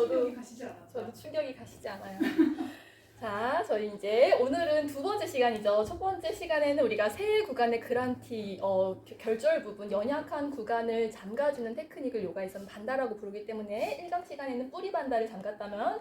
충격이 가시지 않아요. 자, 저희 이제 오늘은 두 번째 시간이죠. 첫 번째 시간에는 우리가 세 구간의 그란티, 결절 부분, 연약한 구간을 잠가주는 테크닉을 요가에서는 반다라고 부르기 때문에 1강 시간에는 뿌리 반다를 잠갔다면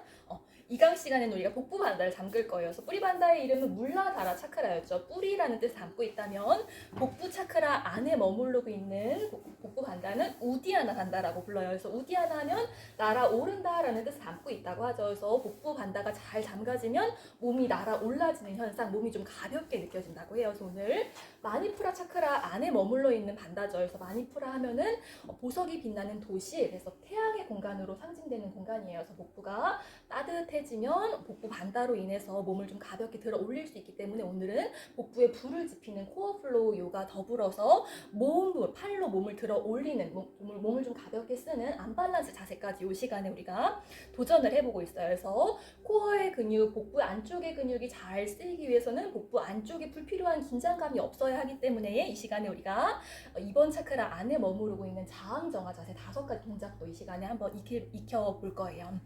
2강 시간에는 우리가 복부 반다를 잠글 거예요. 그래서 뿌리 반다의 이름은 물라다라 차크라였죠. 뿌리라는 뜻을 담고 있다면 복부 차크라 안에 머무르고 있는 복부 반다는 우디아나 반다라고 불러요. 그래서 우디아나 하면 날아오른다라는 뜻을 담고 있다고 하죠. 그래서 복부 반다가 잘 잠가지면 몸이 날아올라지는 현상, 몸이 좀 가볍게 느껴진다고 해요. 그래서 오늘 마니푸라 차크라 안에 머물러 있는 반다죠. 그래서 마니푸라 하면은 보석이 빛나는 도시, 그래서 태양의 공간으로 상징되는 공간이에요. 그래서 복부가 따뜻해지면 복부 반다로 인해서 몸을 좀 가볍게 들어 올릴 수 있기 때문에 오늘은 복부에 불을 지피는 코어 플로우 요가 더불어서 팔로 몸을 들어 올리는, 몸을 좀 가볍게 쓰는 안밸런스 자세까지 이 시간에 우리가 도전을 해보고 있어요. 그래서 코어의 근육, 복부 안쪽의 근육이 잘 쓰이기 위해서는 복부 안쪽에 불필요한 긴장감이 없어야 하기 때문에 이 시간에 우리가 이번 차크라 안에 머무르고 있는 자항정화 자세 5가지 동작도 이 시간에 한번 익혀볼 거예요.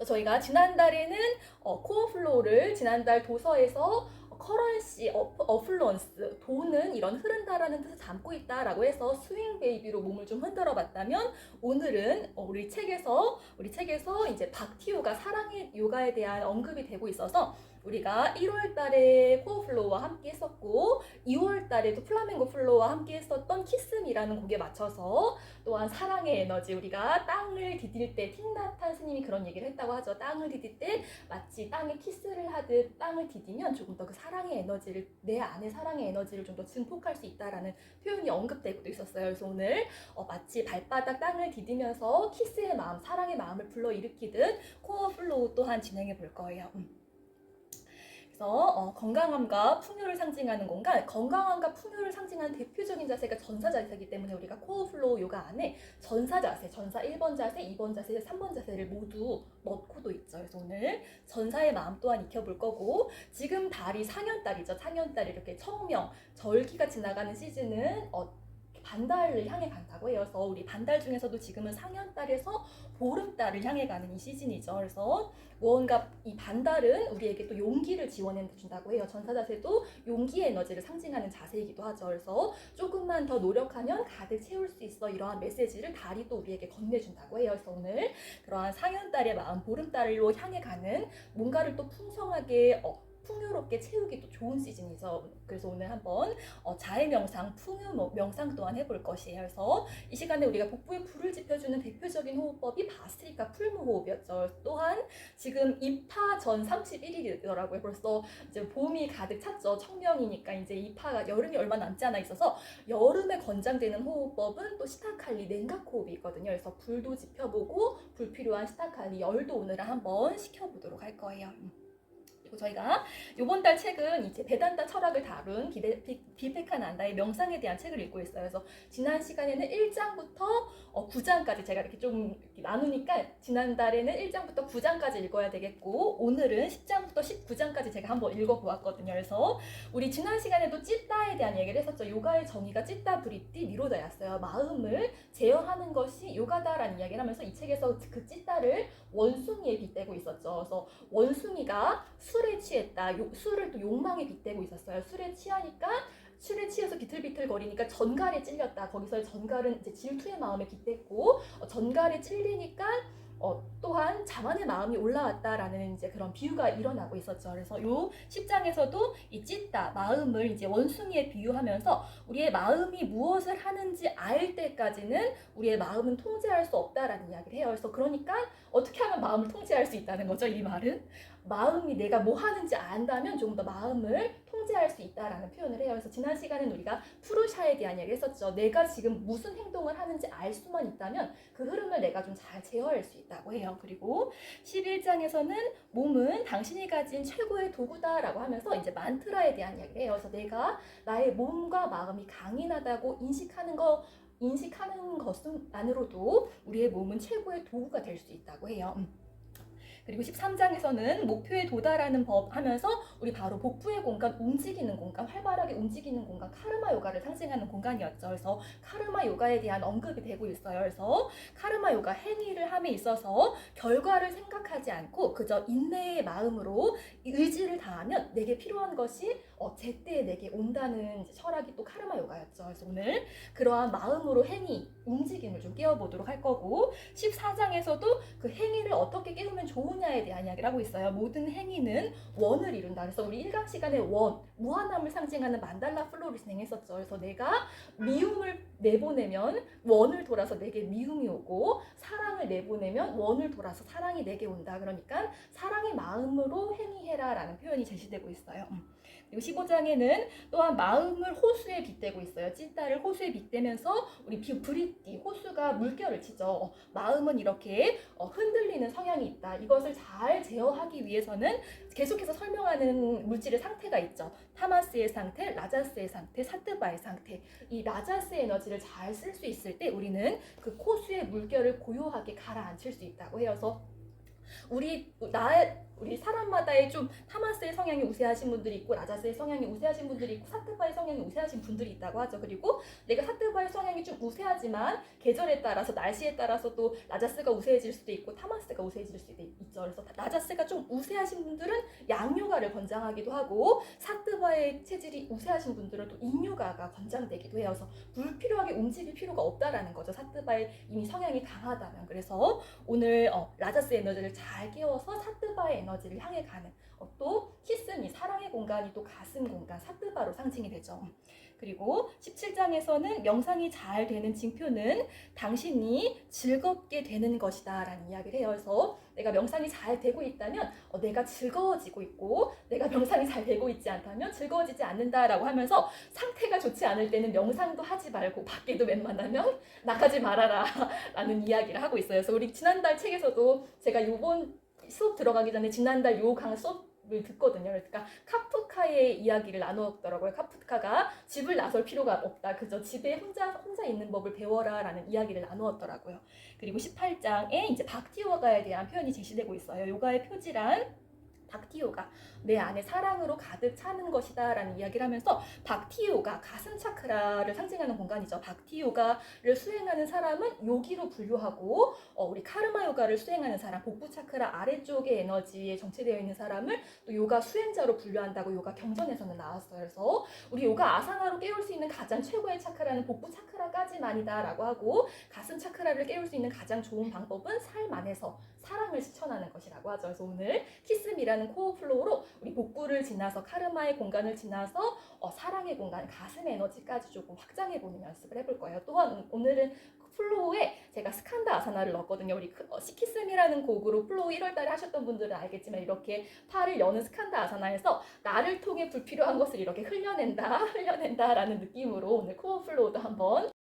저희가 지난달에는 코어 플로우를 지난달 도서에서 커런시, 어플루언스, 돈은 이런 흐른다라는 뜻을 담고 있다라고 해서 스윙 베이비로 몸을 좀 흔들어 봤다면 오늘은 우리 책에서 이제 박티 요가, 사랑의 요가에 대한 언급이 되고 있어서 우리가 1월 달에 코어 플로우와 함께 했었고 2월 달에도 플라멩고 플로우와 함께 했었던 키스미라는 곡에 맞춰서 또한 사랑의 에너지, 우리가 땅을 디딜 때 틱나탄 스님이 그런 얘기를 했다고 하죠. 땅을 디딜 때 마치 땅에 키스를 하듯 땅을 디디면 조금 더 그 사랑의 에너지를, 내 안에 사랑의 에너지를 좀 더 증폭할 수 있다라는 표현이 언급되고 있었어요. 그래서 오늘 마치 발바닥 땅을 디디면서 키스의 마음, 사랑의 마음을 불러일으키듯 코어 플로우 또한 진행해 볼 거예요. 그래서 건강함과 풍요를 상징하는 공간, 건강함과 풍요를 상징하는 대표적인 자세가 전사 자세이기 때문에 우리가 코어 플로우 요가 안에 전사 자세, 전사 1번 자세, 2번 자세, 3번 자세를 모두 넣고도 있죠. 그래서 오늘 전사의 마음 또한 익혀볼 거고, 지금 달이 상현달이죠. 상현달, 이렇게 청명, 절기가 지나가는 시즌은 반달을 향해 간다고 해요. 그래서 우리 반달 중에서도 지금은 상현달에서 보름달을 향해 가는 이 시즌이죠. 그래서 무언가 이 반달은 우리에게 또 용기를 지원해 준다고 해요. 전사 자세도 용기의 에너지를 상징하는 자세이기도 하죠. 그래서 조금만 더 노력하면 가득 채울 수 있어, 이러한 메시지를 달이 또 우리에게 건네준다고 해요. 그래서 오늘 그러한 상현달의 마음, 보름달로 향해 가는 뭔가를 또 풍성하게 풍요롭게 채우기도 좋은 시즌이죠. 그래서 오늘 한번 자해 명상, 풍요 명상 또한 해볼 것이에요. 그래서 이 시간에 우리가 복부에 불을 지펴주는 대표적인 호흡법이 바스트리카 풀무 호흡이었죠. 또한 지금 입하 전 31일이더라고요. 벌써 이제 봄이 가득 찼죠. 청명이니까 이제 입하가, 여름이 얼마 남지 않아 있어서 여름에 권장되는 호흡법은 또 시타칼리 냉각 호흡이 있거든요. 그래서 불도 지펴보고 불필요한 시타칼리 열도 오늘은 한번 시켜보도록 할 거예요. 그리고 저희가 이번 달 책은 이제 베단타 철학을 다룬 비페카난다의 명상에 대한 책을 읽고 있어요. 그래서 지난 시간에는 1장부터 9장까지 제가 이렇게 좀 나누니까 지난달에는 1장부터 9장까지 읽어야 되겠고 오늘은 10장부터 19장까지 제가 한번 읽어보았거든요. 그래서 우리 지난 시간에도 찌따에 대한 얘기를 했었죠. 요가의 정의가 찌따 브리띠 니로다였어요. 마음을 제어하는 것이 요가다라는 이야기를 하면서 이 책에서 그 찌따를 원숭이에 빗대고 있었죠. 그래서 원숭이가 술에 취했다. 술을 또 욕망에 빗대고 있었어요. 술에 취해서 비틀비틀 거리니까 전갈에 찔렸다. 거기서 전갈은 이제 질투의 마음에 빗댔고 전갈에 찔리니까 또한 자만의 마음이 올라왔다라는 이제 그런 비유가 일어나고 있었죠. 그래서 요 10장에서도 이 찢다, 마음을 이제 원숭이에 비유하면서 우리의 마음이 무엇을 하는지 알 때까지는 우리의 마음은 통제할 수 없다라는 이야기를 해요. 그래서 그러니까 어떻게 하면 마음을 통제할 수 있다는 거죠, 이 말은? 마음이 내가 뭐 하는지 안다면 좀 더 마음을 통제할 수 있다라는 표현을 해요. 그래서 지난 시간에는 우리가 푸르샤에 대한 이야기를 했었죠. 내가 지금 무슨 행동을 하는지 알 수만 있다면 그 흐름을 내가 좀 잘 제어할 수 있다고 해요. 그리고 11장에서는 몸은 당신이 가진 최고의 도구다라고 하면서 이제 만트라에 대한 이야기를 해요. 그래서 내가 나의 몸과 마음이 강인하다고 인식하는 것만으로도 우리의 몸은 최고의 도구가 될 수 있다고 해요. 그리고 13장에서는 목표에 도달하는 법 하면서 우리 바로 복부의 공간, 움직이는 공간, 활발하게 움직이는 공간, 카르마 요가를 상징하는 공간이었죠. 그래서 카르마 요가에 대한 언급이 되고 있어요. 그래서 카르마 요가 행위를 함에 있어서 결과를 생각하지 않고 그저 인내의 마음으로 의지를 다하면 내게 필요한 것이 제때에 내게 온다는 철학이 또 카르마 요가였죠. 그래서 오늘 그러한 마음으로 행위, 움직임을 좀 깨워보도록 할 거고 14장에서도 그 행위를 어떻게 깨우면 좋으냐에 대한 이야기를 하고 있어요. 모든 행위는 원을 이룬다. 그래서 우리 1강 시간에 원, 무한함을 상징하는 만달라 플로우를 진행했었죠. 그래서 내가 미움을 내보내면 원을 돌아서 내게 미움이 오고 사랑을 내보내면 원을 돌아서 사랑이 내게 온다. 그러니까 사랑의 마음으로 행위해라 라는 표현이 제시되고 있어요. 그리고 15장에는 또한 마음을 호수에 빗대고 있어요. 찐따를 호수에 빗대면서 우리 브리띠, 호수가 물결을 치죠. 마음은 이렇게 흔들리는 성향이 있다. 이것을 잘 제어하기 위해서는 계속해서 설명하는 물질의 상태가 있죠. 타마스의 상태, 라자스의 상태, 사뜨바의 상태. 이 라자스 에너지를 잘 쓸 수 있을 때 우리는 그 호수의 물결을 고요하게 가라앉힐 수 있다고 해서 우리 사람마다의 좀 타마스의 성향이 우세하신 분들이 있고 라자스의 성향이 우세하신 분들이 있고 사뜨바의 성향이 우세하신 분들이 있다고 하죠. 그리고 내가 사뜨바의 성향이 좀 우세하지만 계절에 따라서 날씨에 따라서 또 라자스가 우세해질 수도 있고 타마스가 우세해질 수도 있죠. 그래서 라자스가 좀 우세하신 분들은 양요가를 권장하기도 하고 사뜨바의 체질이 우세하신 분들은 또 인요가가 권장되기도 해요. 그래서 불필요하게 움직일 필요가 없다라는 거죠. 사뜨바의 이미 성향이 강하다면. 그래서 오늘 라자스 에너지를 잘 깨워서 사뜨바의 에너지를 향해 가는 또 키스미, 사랑의 공간이 또 가슴 공간, 사뜨바로 상징이 되죠. 그리고 17장에서는 명상이 잘 되는 징표는 당신이 즐겁게 되는 것이다 라는 이야기를 해요. 그래서 내가 명상이 잘 되고 있다면 내가 즐거워지고 있고 내가 명상이 잘 되고 있지 않다면 즐거워지지 않는다라고 하면서 상태가 좋지 않을 때는 명상도 하지 말고 밖에도 웬만하면 나가지 말아라 라는 이야기를 하고 있어요. 그래서 우리 지난달 책에서도 제가 이번 수업 들어가기 전에 지난달 요 강 수업을 듣거든요. 그러니까 카프카의 이야기를 나누었더라고요. 카프카가 집을 나설 필요가 없다. 그저 집에 혼자 있는 법을 배워라 라는 이야기를 나누었더라고요. 그리고 18장에 이제 박티 요가에 대한 표현이 제시되고 있어요. 요가의 표지란 박티 요가, 내 안에 사랑으로 가득 차는 것이다 라는 이야기를 하면서 박티 요가, 가슴 차크라를 상징하는 공간이죠. 박티 요가를 수행하는 사람은 요기로 분류하고 우리 카르마 요가를 수행하는 사람, 복부 차크라 아래쪽의 에너지에 정체되어 있는 사람을 또 요가 수행자로 분류한다고 요가 경전에서는 나왔어요. 그래서 우리 요가 아사나로 깨울 수 있는 가장 최고의 차크라는 복부 차크라까지만이다 라고 하고 가슴 차크라를 깨울 수 있는 가장 좋은 방법은 삶 안에서 사랑을 실천하는 것이라고 하죠. 그래서 오늘 키스미라는 코어 플로우로 우리 복부를 지나서 카르마의 공간을 지나서 사랑의 공간, 가슴 에너지까지 조금 확장해보는 연습을 해볼 거예요. 또한 오늘은 플로우에 제가 스칸다 아사나를 넣었거든요. 우리 시키스미라는 곡으로 플로우 1월달에 하셨던 분들은 알겠지만 이렇게 팔을 여는 스칸다 아사나에서 나를 통해 불필요한 것을 이렇게 흘려낸다라는 느낌으로 오늘 코어 플로우도 한번